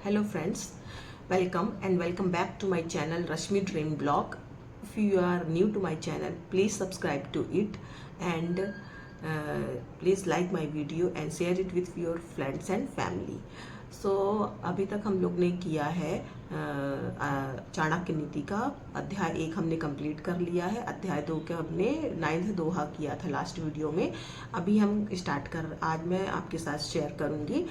Hello friends, welcome and welcome back to my channel Rashmi Dream Blog. If you are new to my channel, please subscribe to it and please like my video and share it with your friends and family. अभी तक हम लोग ने किया है चाणक्य नीति का अध्याय 1 हमने कंप्लीट कर लिया है। अध्याय 2 का हमने 9th दोहा किया था लास्ट वीडियो में। अभी हम आज मैं आपके साथ शेयर करूंगी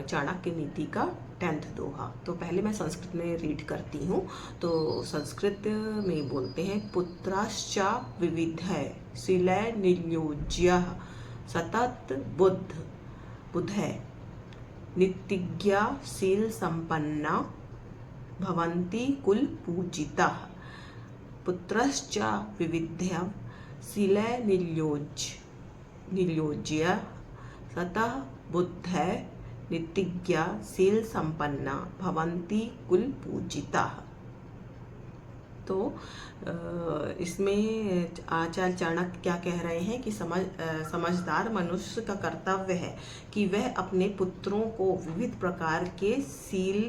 चाणक्य नीति का 10th दोहा। तो पहले मैं संस्कृत में रीड करती हूँ। तो संस्कृत में बोलते हैं, पुत्राश्चा विविधय शिलय नियोज्य सतत बुद्धय नित्तिज्ञा शील संपन्ना भवन्ति कुल पूजिताः। पुत्रश्च विविध्यं शीलय नियोज्य सतः बुद्धय नित्तिज्ञा शील संपन्ना भवन्ति कुल पूजिताः। तो इसमें आचार्य चाणक्य क्या कह रहे हैं कि समझदार मनुष्य का कर्तव्य है कि वह अपने पुत्रों को विविध प्रकार के शील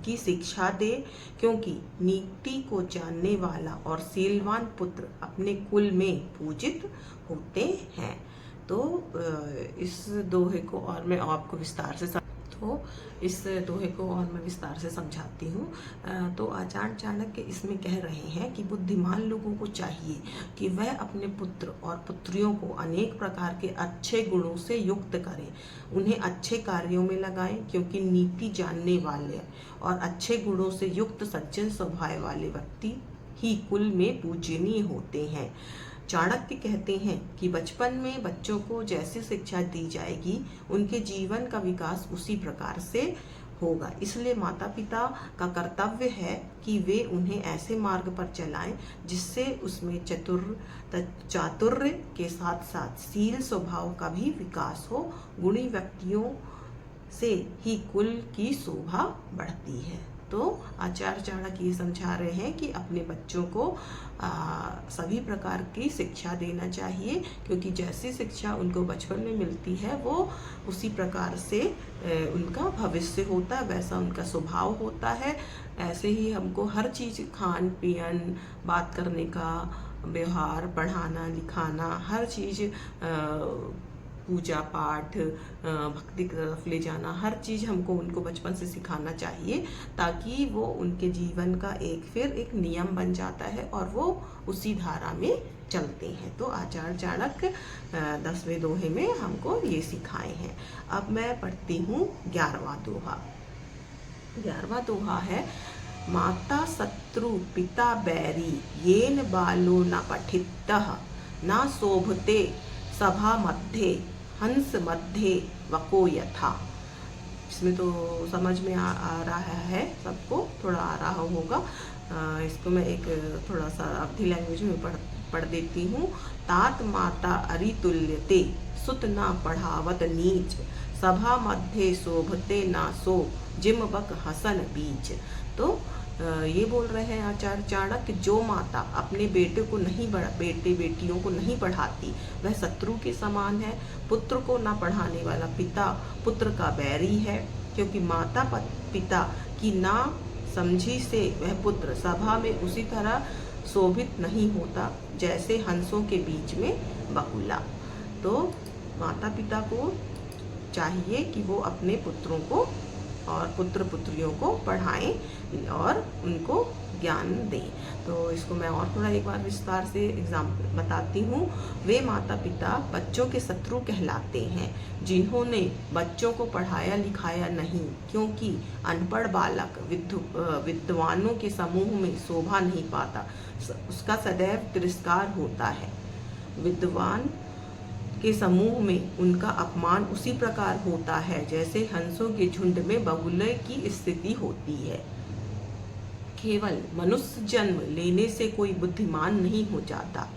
की शिक्षा दे, क्योंकि नीति को जानने वाला और शीलवान पुत्र अपने कुल में पूजित होते हैं। तो इस दोहे को और मैं आपको विस्तार से समझाती हूँ। तो आचार्य चाणक्य इसमें कह रहे हैं कि बुद्धिमान लोगों को चाहिए कि वह अपने पुत्र और पुत्रियों को अनेक प्रकार के अच्छे गुणों से युक्त करें, उन्हें अच्छे कार्यों में लगाएं, क्योंकि नीति जानने वाले और अच्छे गुणों से युक्त सज्जन स्वभाव वाले व्यक्ति ही कुल में पूजनीय होते हैं। चाणक्य कहते हैं कि बचपन में बच्चों को जैसी शिक्षा दी जाएगी, उनके जीवन का विकास उसी प्रकार से होगा। इसलिए माता पिता का कर्तव्य है कि वे उन्हें ऐसे मार्ग पर चलाएं जिससे उसमें चातुर्य के साथ साथ शील स्वभाव का भी विकास हो। गुणी व्यक्तियों से ही कुल की शोभा बढ़ती है। तो आचार्य चाणक्य ये समझा रहे हैं कि अपने बच्चों को सभी प्रकार की शिक्षा देना चाहिए, क्योंकि जैसी शिक्षा उनको बचपन में मिलती है वो उसी प्रकार से उनका भविष्य होता है, वैसा उनका स्वभाव होता है। ऐसे ही हमको हर चीज़, खान पीन, बात करने का व्यवहार, पढ़ाना लिखाना, हर चीज़, पूजा पाठ, भक्ति की तरफ ले जाना, हर चीज़ हमको उनको बचपन से सिखाना चाहिए, ताकि वो उनके जीवन का फिर एक नियम बन जाता है और वो उसी धारा में चलते हैं। तो आचार्य चाणक्य 10वें दोहे में हमको ये सिखाए हैं। अब मैं पढ़ती हूँ 11वां दोहा। 11वां दोहा है, माता शत्रु पिता बैरी येन बालो न पठितः न शोभते सभा मध्ये हंस मध्ये वको यथा। इसमें तो समझ में आ रहा है, सबको थोड़ा आ रहा होगा। इसको मैं एक थोड़ा सा अवधि लैंग्वेज में पढ़ देती हूँ। तात माता अरितुल्यते सुत ना पढ़ावत नीच सभा मध्य शोभते ना सो जिम बक हसन बीज। तो ये बोल रहे हैं आचार्य चाणक्य, जो माता अपने बेटे बेटियों को नहीं पढ़ाती वह शत्रु के समान है। पुत्र को ना पढ़ाने वाला पिता पुत्र का बैरी है, क्योंकि माता पिता की ना समझी से वह पुत्र सभा में उसी तरह शोभित नहीं होता जैसे हंसों के बीच में बकुला। तो माता पिता को चाहिए कि वो अपने पुत्रों को और पुत्र पुत्रियों को पढ़ाएं और उनको ज्ञान दें। तो इसको मैं और थोड़ा एक बार विस्तार से एग्जाम्पल बताती हूँ। वे माता पिता बच्चों के शत्रु कहलाते हैं जिन्होंने बच्चों को पढ़ाया लिखाया नहीं, क्योंकि अनपढ़ बालक विद्वानों के समूह में शोभा नहीं पाता, उसका सदैव तिरस्कार होता है। विद्वान के समूह में उनका अपमान उसी प्रकार होता है जैसे हंसों के झुंड में बगुले की स्थिति होती है। केवल मनुष्य जन्म लेने से कोई बुद्धिमान नहीं हो जाता।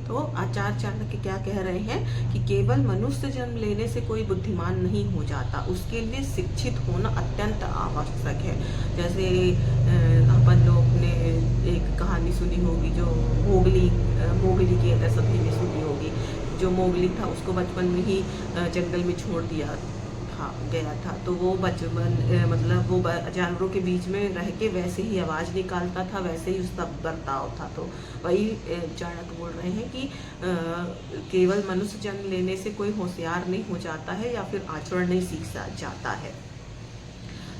तो आचार्य चाणक्य क्या कह रहे हैं कि केवल मनुष्य जन्म लेने से कोई बुद्धिमान नहीं हो जाता, उसके लिए शिक्षित होना अत्यंत आवश्यक है। जैसे अपन लोग ने एक कहानी सुनी होगी, जो मोगली की अगर सभी ने सुनी होगी। जो मोगली था उसको बचपन में ही जंगल में छोड़ दिया रखा गया था। तो वो बचपन मतलब वो जानवरों के बीच में रह के वैसे ही आवाज़ निकालता था, वैसे ही उसका बर्ताव था। तो वही चाणक्य बोल रहे हैं कि केवल मनुष्य जन्म लेने से कोई होशियार नहीं हो जाता है या फिर आचरण नहीं सीख जाता है।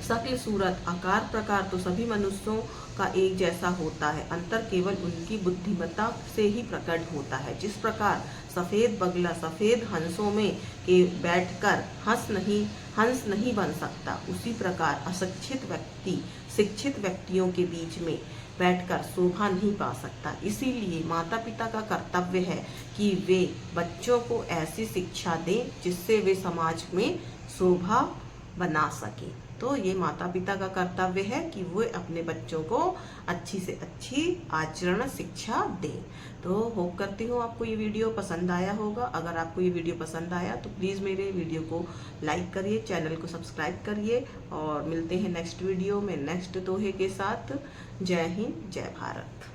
शक्ल, सूरत, आकार, प्रकार तो सभी मनुष्यों का एक जैसा होता है, अंतर केवल उनकी बुद्धिमत्ता से ही प्रकट होता है। जिस प्रकार सफेद बगला सफेद हंसों में के बैठकर हंस नहीं बन सकता, उसी प्रकार अशिक्षित व्यक्ति शिक्षित व्यक्तियों के बीच में बैठकर शोभा नहीं पा सकता। इसीलिए माता पिता का कर्तव्य है कि वे बच्चों को ऐसी शिक्षा दें जिससे वे समाज में शोभा बना सके। तो ये माता पिता का कर्तव्य है कि वो अपने बच्चों को अच्छी से अच्छी आचरण शिक्षा दें। तो होप करती हूँ आपको ये वीडियो पसंद आया होगा। अगर आपको ये वीडियो पसंद आया तो प्लीज़ मेरे वीडियो को लाइक करिए, चैनल को सब्सक्राइब करिए और मिलते हैं नेक्स्ट वीडियो में नेक्स्ट दोहे के साथ। जय हिंद, जय भारत।